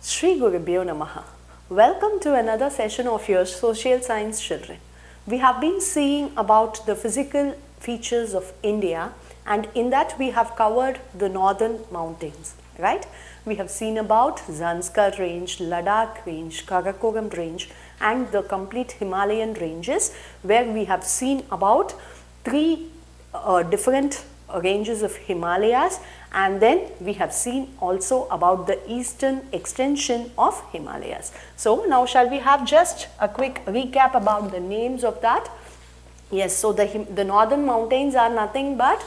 Shri Gurubhyo Namaha. Welcome to another session of your social science children. We have been seeing about the physical features of India, and in that we have covered the northern mountains, right? We have seen about Zanskar range, Ladakh range, Karakoram range and the complete Himalayan ranges, where we have seen about three different ranges of Himalayas, and then we have seen also about the eastern extension of Himalayas. So now shall we have just a quick recap about the names of that? Yes, so the northern mountains are nothing but,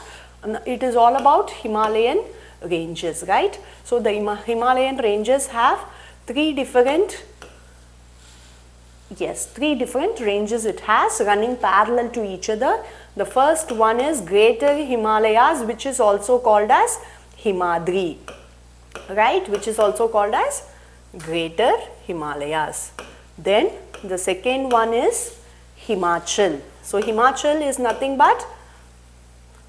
it is all about Himalayan ranges, right? So the Himalayan ranges have three different ranges it has running parallel to each other. The first one is Greater Himalayas, which is also called as Himadri, right, which is also called as Greater Himalayas. Then the second one is Himachal. So Himachal is nothing but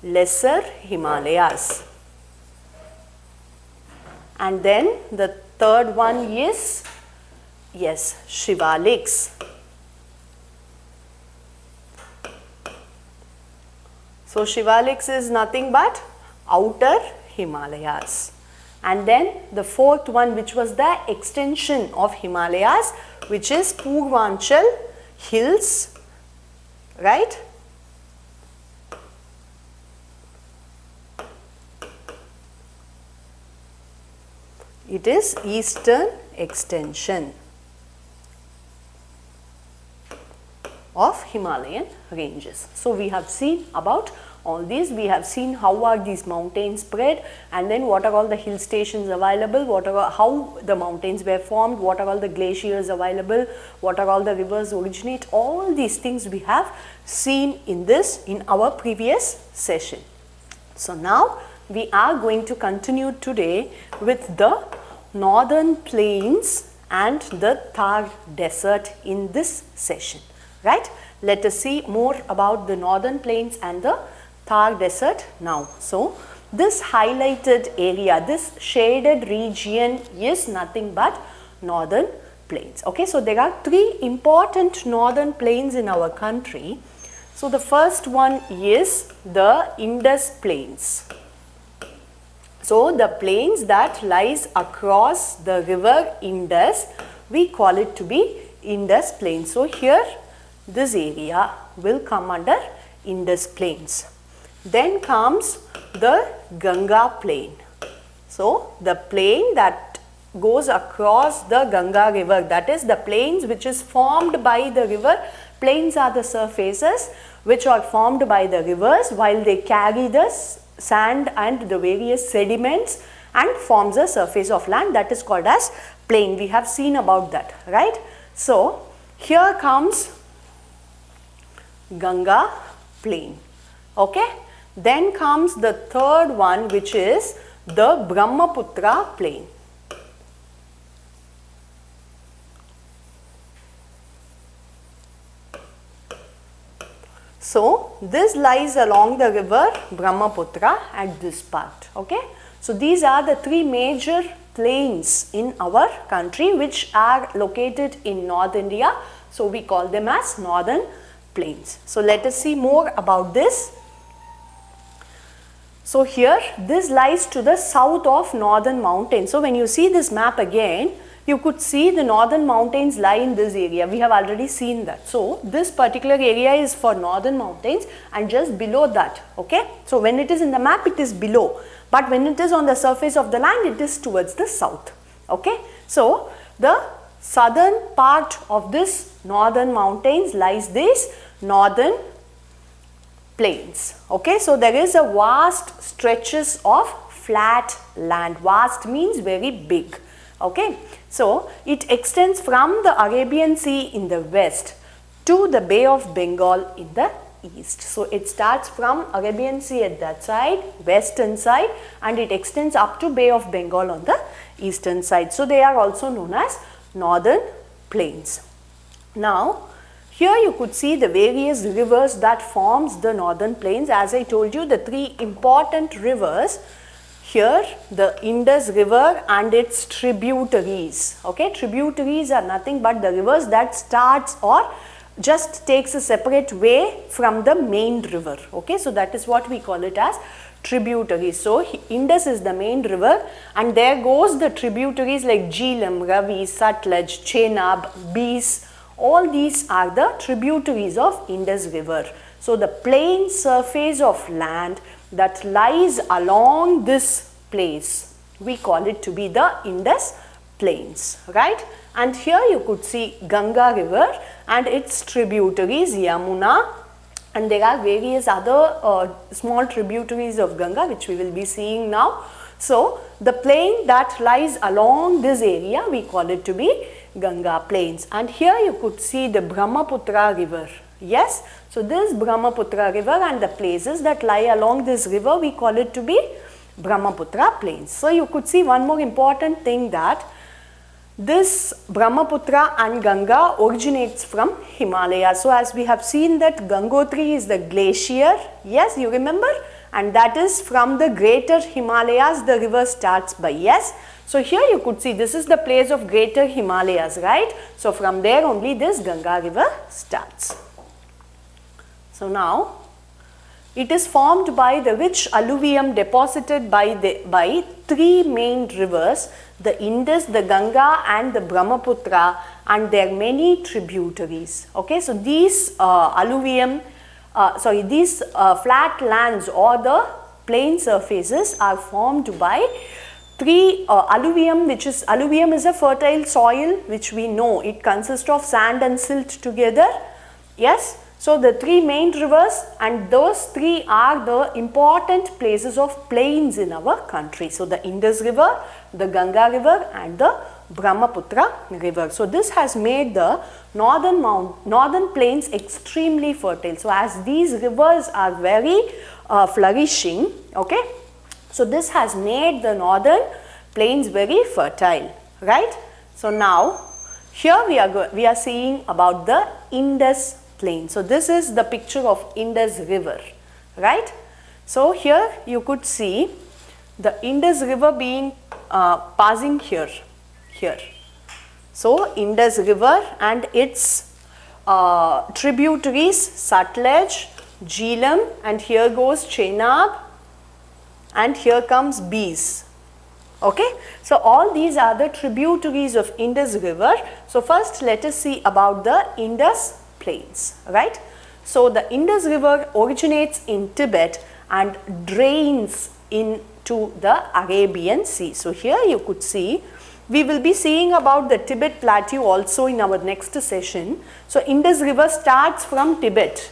Lesser Himalayas. And then the third one is, yes, Shivaliks. So Shivaliks is nothing but Outer Himalayas. And then the fourth one, which was the extension of Himalayas, which is Purvanchal Hills, right? It is eastern extension of Himalayan ranges. So we have seen about all these. We have seen how are these mountains spread, and then what are all the hill stations available, how the mountains were formed, what are all the glaciers available, what are all the rivers originate. All these things we have seen in our previous session. So now we are going to continue today with the northern plains and the Thar desert in this session, right? Let us see more about the northern plains and the Thar desert now. So this highlighted area, this shaded region is nothing but northern plains. Okay, so there are three important northern plains in our country. So the first one is the Indus Plains. So the plains that lies across the river Indus, we call it to be Indus Plains. So here this area will come under Indus Plains. Then comes the Ganga plain. So the plain that goes across the Ganga river, that is the plains which is formed by the river. Plains are the surfaces which are formed by the rivers while they carry the sand and the various sediments and forms a surface of land, that is called as plain. We have seen about that, right? So here comes Ganga plain. Okay, then comes the third one, which is the Brahmaputra plain. So this lies along the river Brahmaputra at this part. Okay, so these are the three major plains in our country which are located in North India. So we call them as northern plains. So let us see more about this. So here this lies to the south of northern mountains. So when you see this map again, you could see the northern mountains lie in this area. We have already seen that. So this particular area is for northern mountains, and just below that, okay. So when it is in the map, it is below, but when it is on the surface of the land, it is towards the south. Okay. So the southern part of this northern mountains lies this northern plains. Okay, so there is a vast stretches of flat land. Vast means very big. Okay, so it extends from the Arabian Sea in the west to the Bay of Bengal in the east. So it starts from Arabian Sea at that side, western side, and it extends up to Bay of Bengal on the eastern side. So they are also known as northern plains. Now here you could see the various rivers that forms the northern plains. As I told you, the three important rivers here the Indus River and its tributaries. Okay, tributaries are nothing but the rivers that starts or just takes a separate way from the main river. Okay, so that is what we call it as tributaries. So Indus is the main river and there goes the tributaries like Jhelum, Ravi, Sutlej, Chenab, Beas. All these are the tributaries of Indus River. So the plain surface of land that lies along this place, we call it to be the Indus Plains, right? And here you could see Ganga River and its tributaries, Yamuna, and there are various other small tributaries of Ganga which we will be seeing now. So the plain that lies along this area, we call it to be Ganga Plains. And here you could see the Brahmaputra River. Yes, so this Brahmaputra River and the places that lie along this river, we call it to be Brahmaputra Plains. So you could see one more important thing, that this Brahmaputra and Ganga originates from Himalaya. So as we have seen that Gangotri is the glacier, yes, you remember, and that is from the greater Himalayas the river starts by, yes. So here you could see this is the place of greater Himalayas, right? So from there only this Ganga river starts. So now it is formed by the rich alluvium deposited by three main rivers, the Indus, the Ganga and the Brahmaputra, and their many tributaries. Okay, so these these flat lands or the plain surfaces are formed by three alluvium, alluvium is a fertile soil which we know it consists of sand and silt together. Yes. So the three main rivers, and those three are the important places of plains in our country. So the Indus River, the Ganga River and the Brahmaputra River. So this has made the northern plains extremely fertile. So as these rivers are very flourishing, okay, so this has made the northern plains very fertile, right? So now here we are seeing about the Indus Plain. So this is the picture of Indus River, right? So here you could see the Indus River being passing here. So Indus River and its tributaries, Sutlej, Jhelum, and here goes Chenab, and here comes Beas. Okay, so all these are the tributaries of Indus River. So first let us see about the Indus Plains, right? So the Indus River originates in Tibet and drains into the Arabian Sea. So here you could see, we will be seeing about the Tibet plateau also in our next session. So Indus River starts from Tibet,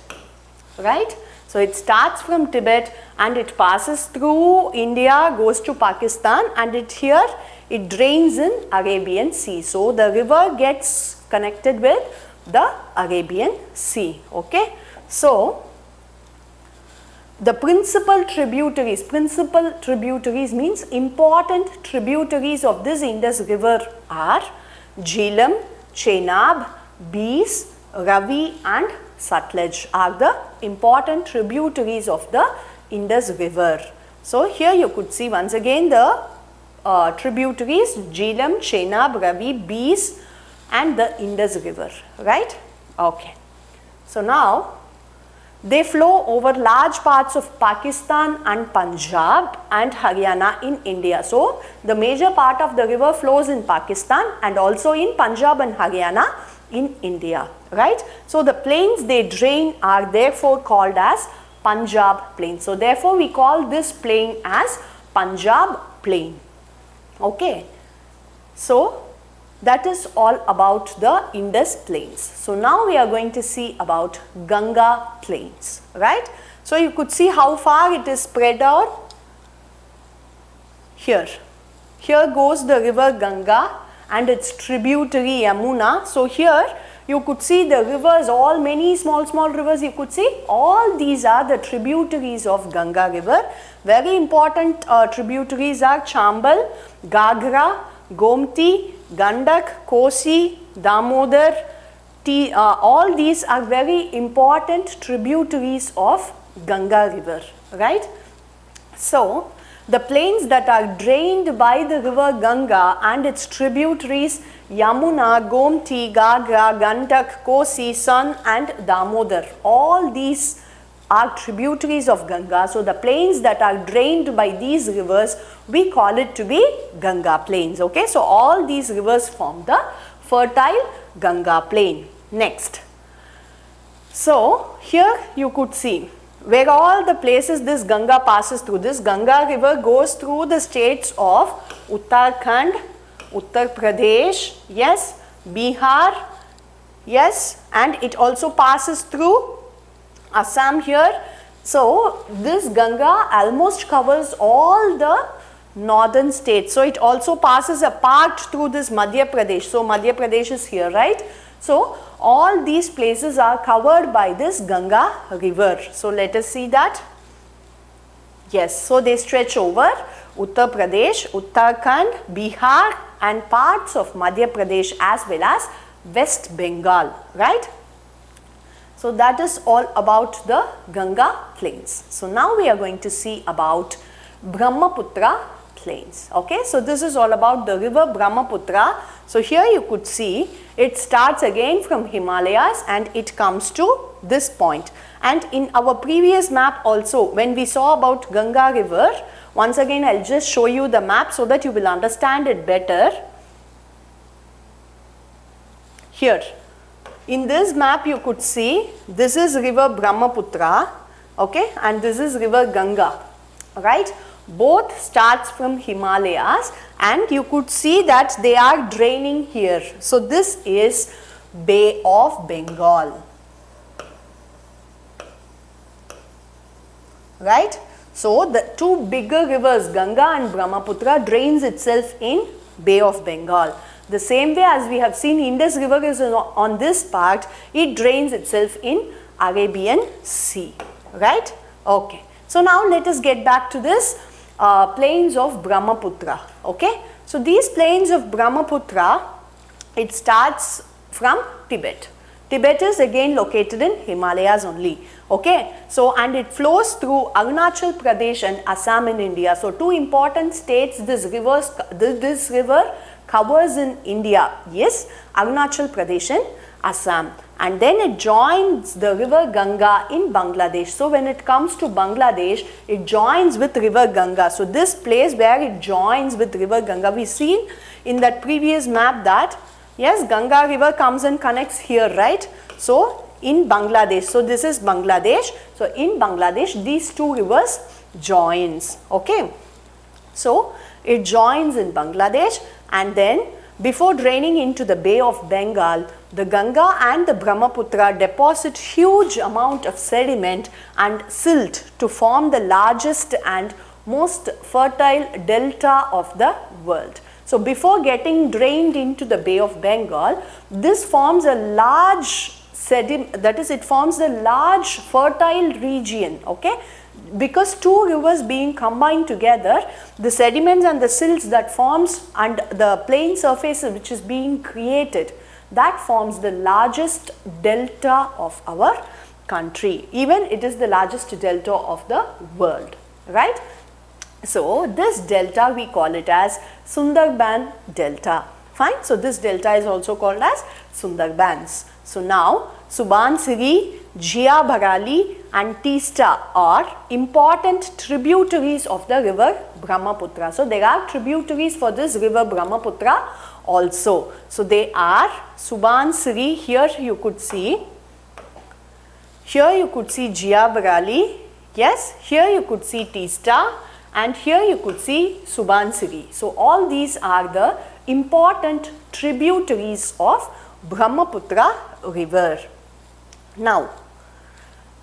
right? So it starts from Tibet and it passes through India, goes to Pakistan, and it drains in Arabian Sea. So the river gets connected with the Arabian Sea. Okay, so the principal tributaries means important tributaries of this Indus River are Jhelum, Chenab, Beas, Ravi and Sutlej are the important tributaries of the Indus River. So here you could see once again the tributaries Jhelum, Chenab, Ravi, Beas and the Indus River, right? Okay. So now they flow over large parts of Pakistan and Punjab and Haryana in India. So the major part of the river flows in Pakistan and also in Punjab and Haryana in India, right? So the plains they drain are therefore called as Punjab Plain. So therefore we call this plain as Punjab Plain. Okay. So that is all about the Indus Plains. So now we are going to see about Ganga Plains, right? So you could see how far it is spread out. Here goes the river Ganga and its tributary Yamuna. So here you could see the rivers, all many small rivers you could see, all these are the tributaries of Ganga river. Very important tributaries are Chambal, Ghaghra, Gomti, Gandak, Kosi, Damodar, all these are very important tributaries of Ganga river, right? So The plains that are drained by the river Ganga and its tributaries Yamuna, Gomti, Ghaghra, Gandak, Kosi, Sun and Damodar. All these are tributaries of Ganga. So, the plains that are drained by these rivers, we call it to be Ganga plains. Okay? So, all these rivers form the fertile Ganga plain. Next. So, here you could see where all the places this Ganga passes through. This Ganga river goes through the states of Uttarakhand, Uttar Pradesh, yes, Bihar, yes, and it also passes through Assam here. So, this Ganga almost covers all the northern states. So, it also passes a part through this Madhya Pradesh. So, Madhya Pradesh is here, right? So, all these places are covered by this Ganga river. So, let us see that. Yes, so they stretch over Uttar Pradesh, Uttarakhand, Bihar and parts of Madhya Pradesh as well as West Bengal, right? So, that is all about the Ganga plains. So, now we are going to see about Brahmaputra plains. Okay, so this is all about the river Brahmaputra. So, here you could see it starts again from Himalayas and it comes to this point. And in our previous map also, when we saw about Ganga river, once again I will just show you the map so that you will understand it better. Here, in this map you could see this is river Brahmaputra, okay, and this is river Ganga, right. Both starts from Himalayas and you could see that they are draining here. So, this is Bay of Bengal, right. So, the two bigger rivers Ganga and Brahmaputra drains itself in Bay of Bengal. The same way as we have seen Indus river is on this part, it drains itself in Arabian Sea, right. Okay. So, now let us get back to this plains of Brahmaputra. Okay. So, these plains of Brahmaputra, it starts from Tibet. Tibet is again located in Himalayas only. Okay. So, and it flows through Arunachal Pradesh and Assam in India. So, two important states this river covers in India. Yes, Arunachal Pradesh and Assam. And then it joins the river Ganga in Bangladesh. So, when it comes to Bangladesh, it joins with river Ganga. So, this place where it joins with river Ganga, we seen in that previous map that yes, Ganga river comes and connects here, right. So, in Bangladesh, so this is Bangladesh. So, in Bangladesh these two rivers joins, okay. So, it joins in Bangladesh and then before draining into the Bay of Bengal, the Ganga and the Brahmaputra deposit huge amount of sediment and silt to form the largest and most fertile delta of the world. So, before getting drained into the Bay of Bengal, this forms a large sediment, that is, it forms a large fertile region, okay. Because two rivers being combined together, the sediments and the silts that forms and the plain surface which is being created, that forms the largest delta of our country. Even it is the largest delta of the world, right. So, this delta we call it as Sundarban Delta, fine. So, this delta is also called as Sundarbans. So, now Subansiri, Jia Bharali and Teesta are important tributaries of the river Brahmaputra. So, there are tributaries for this river Brahmaputra also. So, they are Subansiri, here you could see Jia Bharali, yes, here you could see Teesta and here you could see Subansiri. So, all these are the important tributaries of Brahmaputra river. Now,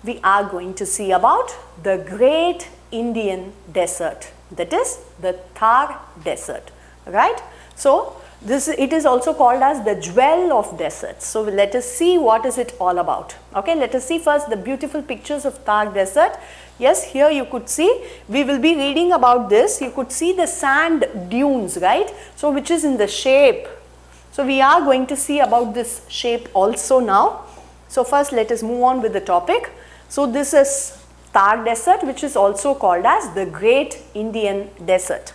we are going to see about the great Indian desert, that is the Thar desert, right. So, it is also called as the jewel of deserts. So, let us see what is it all about. Okay, let us see first the beautiful pictures of Thar desert. Yes, here you could see, we will be reading about this. You could see the sand dunes, right. So, which is in the shape. So, we are going to see about this shape also now. So, first let us move on with the topic. So, this is Thar Desert, which is also called as the Great Indian Desert.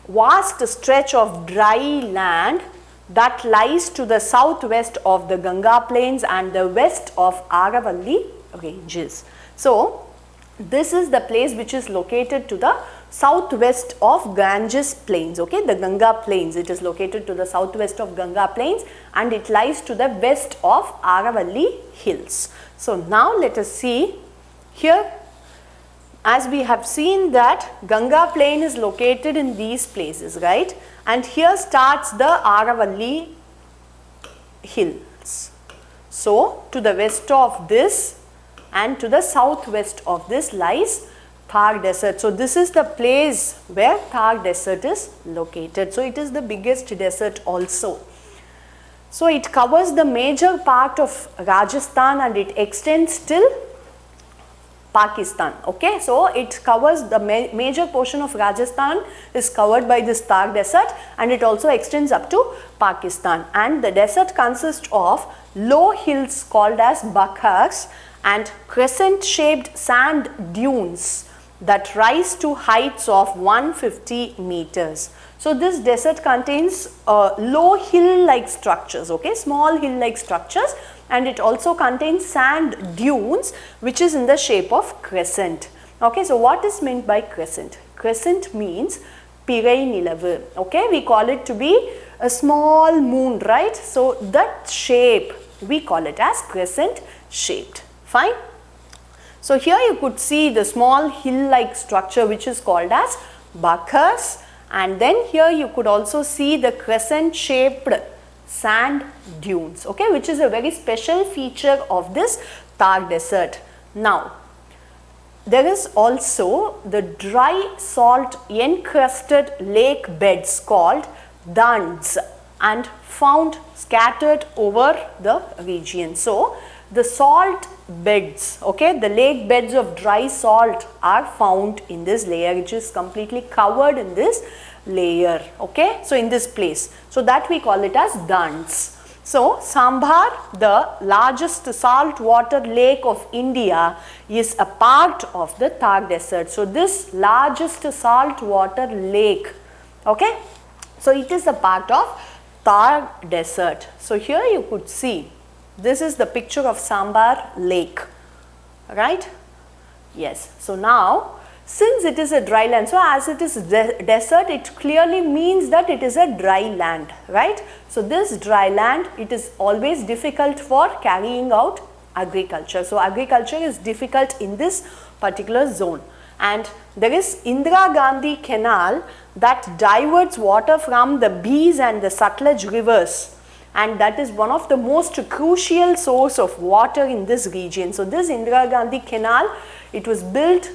Vast stretch of dry land that lies to the southwest of the Ganga Plains and the west of Aravalli ranges. So, this is the place which is located to the southwest of Ganges Plains, okay, the Ganga Plains. It is located to the southwest of Ganga Plains and it lies to the west of Aravalli Hills. So, now let us see here, as we have seen that Ganga Plain is located in these places, right, and here starts the Aravalli Hills. So, to the west of this and to the southwest of this lies Thar Desert. So, this is the place where Thar Desert is located. So, it is the biggest desert also. So, it covers the major part of Rajasthan and it extends till Pakistan, okay. So, it covers the major portion of Rajasthan is covered by this Thar Desert and it also extends up to Pakistan, and the desert consists of low hills called as bakhars and crescent shaped sand dunes that rise to heights of 150 meters. So, this desert contains low hill like structures, okay, small hill like structures, and it also contains sand dunes which is in the shape of crescent. Okay, so what is meant by crescent? Crescent means Pirai Nilavu, okay, we call it to be a small moon, right. So, that shape we call it as crescent shaped, fine. So, here you could see the small hill like structure which is called as bakhars, and then here you could also see the crescent shaped sand dunes, okay, which is a very special feature of this Thar Desert. Now, there is also the dry salt encrusted lake beds called Dands and found scattered over the region. So, the salt beds, okay, the lake beds of dry salt are found in this layer, which is completely covered in this layer, okay. So, in this place, so that we call it as Dands. So, Sambhar, the largest saltwater lake of India, is a part of the Thar Desert. So, this largest saltwater lake, okay, so it is a part of Thar Desert. So, here you could see, this is the picture of Sambhar lake, right, yes. So, now since it is a dry land, so as it is desert, it clearly means that it is a dry land, right. So, this dry land, it is always difficult for carrying out agriculture. So, agriculture is difficult in this particular zone, and there is Indira Gandhi Canal that diverts water from the Beas and the Sutlej rivers, and that is one of the most crucial source of water in this region. So, this Indira Gandhi Canal, it was built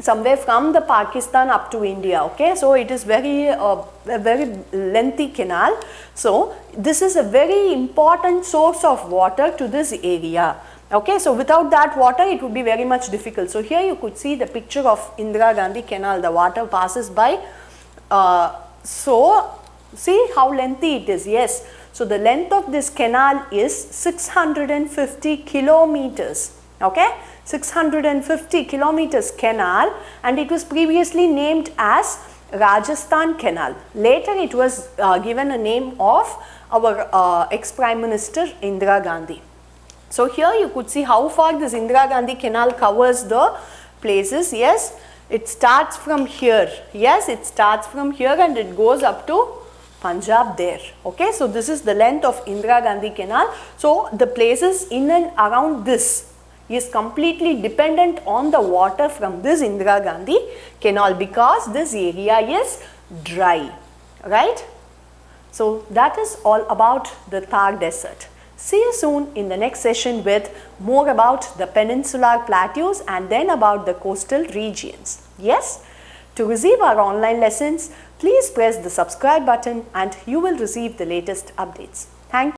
somewhere from the Pakistan up to India, okay. So, it is a very lengthy canal. So, this is a very important source of water to this area, okay. So, without that water, it would be very much difficult. So, here you could see the picture of Indira Gandhi Canal, the water passes by, so see how lengthy it is, yes. So, the length of this canal is 650 kilometers, okay. 650 kilometers canal, and it was previously named as Rajasthan Canal. Later it was given a name of our ex-Prime Minister Indira Gandhi. So, here you could see how far this Indira Gandhi Canal covers the places, yes. It starts from here, yes, it starts from here and it goes up to Punjab there, okay. So, this is the length of Indira Gandhi Canal. So, the places in and around this is completely dependent on the water from this Indira Gandhi Canal because this area is dry, right. So, that is all about the Thar Desert. See you soon in the next session with more about the peninsular plateaus and then about the coastal regions. Yes, to receive our online lessons, please press the subscribe button and you will receive the latest updates. Thank you.